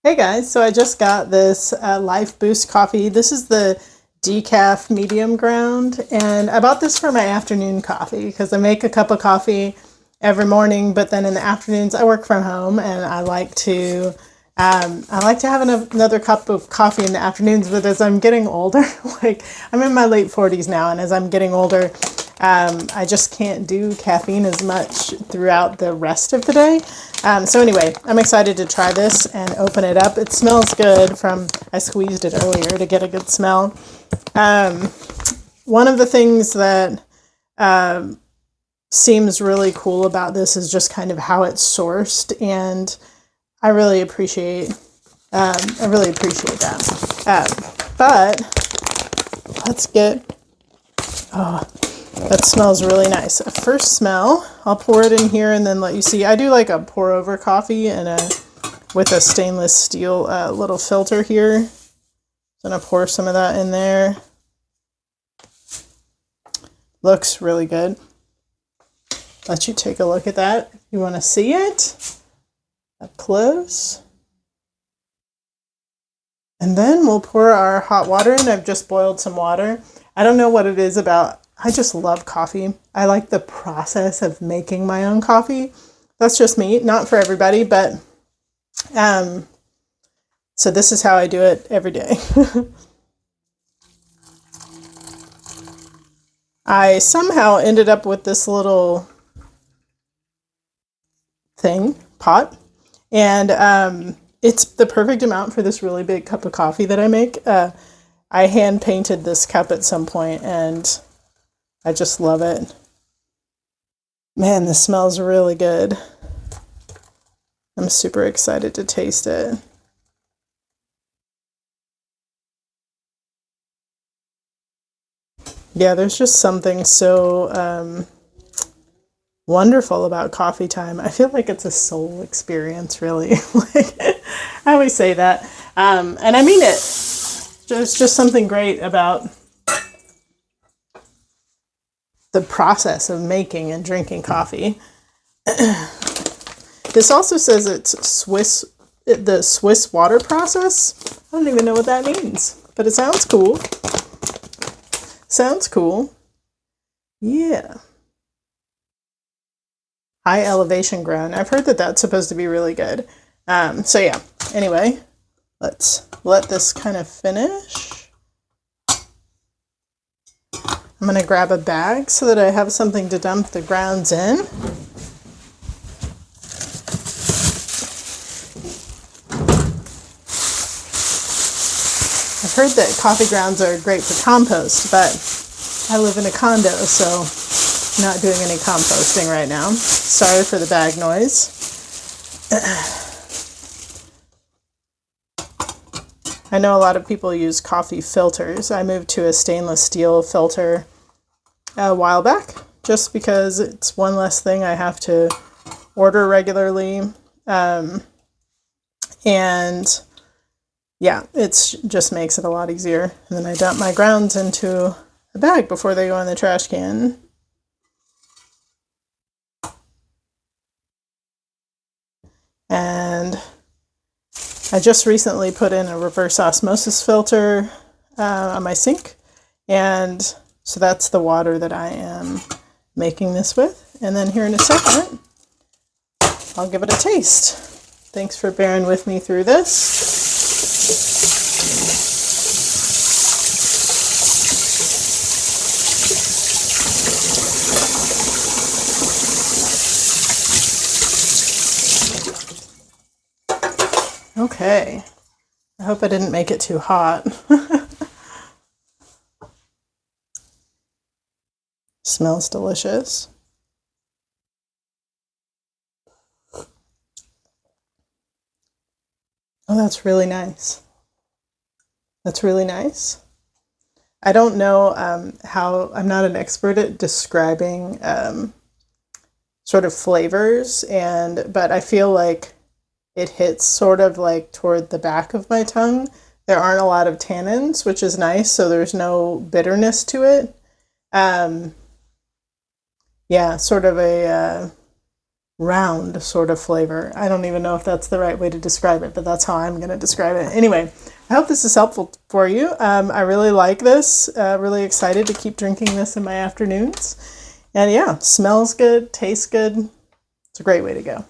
Hey guys, so I just got this Life Boost coffee. This is the decaf medium ground, and I bought this for my afternoon coffee because I make a cup of coffee every morning, but then in the afternoons I work from home and I like to have another cup of coffee in the afternoons. But as I'm getting older, like I'm in my late 40s now, and as I'm getting older, I just can't do caffeine as much throughout the rest of the day. So anyway, I'm excited to try this and open it up. It smells good I squeezed it earlier to get a good smell. One of the things that seems really cool about this is just kind of how it's sourced, and I really appreciate that. But let's get, that smells really nice. A first smell, I'll pour it in here and then let you see. I do like a pour over coffee with a stainless steel little filter here. I'm gonna pour some of that in there. Looks really good. Let you take a look at that if you want to see it up close. And then we'll pour our hot water in. I've just boiled some water. I don't know what it is about. I just love coffee. I like the process of making my own coffee. That's just me, not for everybody, but so this is how I do it every day. I somehow ended up with this little pot, and it's the perfect amount for this really big cup of coffee that I make. I hand painted this cup at some point, and I just love it. Man, this smells really good. I'm super excited to taste it. Yeah, there's just something so wonderful about coffee time. I feel like it's a soul experience, really. Like, I always say that. And I mean it. There's just something great about the process of making and drinking coffee. This also says it's the Swiss water process. I don't even know what that means, but it sounds cool. Sounds cool. Yeah. High elevation ground. I've heard that that's supposed to be really good. So yeah, anyway, let's let this kind of finish. I'm going to grab a bag so that I have something to dump the grounds in. I've heard that coffee grounds are great for compost, but I live in a condo, so I'm not doing any composting right now. Sorry for the bag noise. I know a lot of people use coffee filters. I moved to a stainless steel filter a while back just because it's one less thing I have to order regularly. And yeah, it just makes it a lot easier. And then I dump my grounds into a bag before they go in the trash can. And I just recently put in a reverse osmosis filter on my sink, and so that's the water that I am making this with. And then here in a second, I'll give it a taste. Thanks for bearing with me through this. Okay, I hope I didn't make it too hot. Smells delicious. Oh, that's really nice. That's really nice. I don't know I'm not an expert at describing sort of flavors, but I feel like it hits sort of like toward the back of my tongue. There aren't a lot of tannins, which is nice, so there's no bitterness to it. Yeah, sort of a round sort of flavor. I don't even know if that's the right way to describe it, but that's how I'm going to describe it. Anyway, I hope this is helpful for you. I really like this. Really excited to keep drinking this in my afternoons. And yeah, smells good, tastes good. It's a great way to go.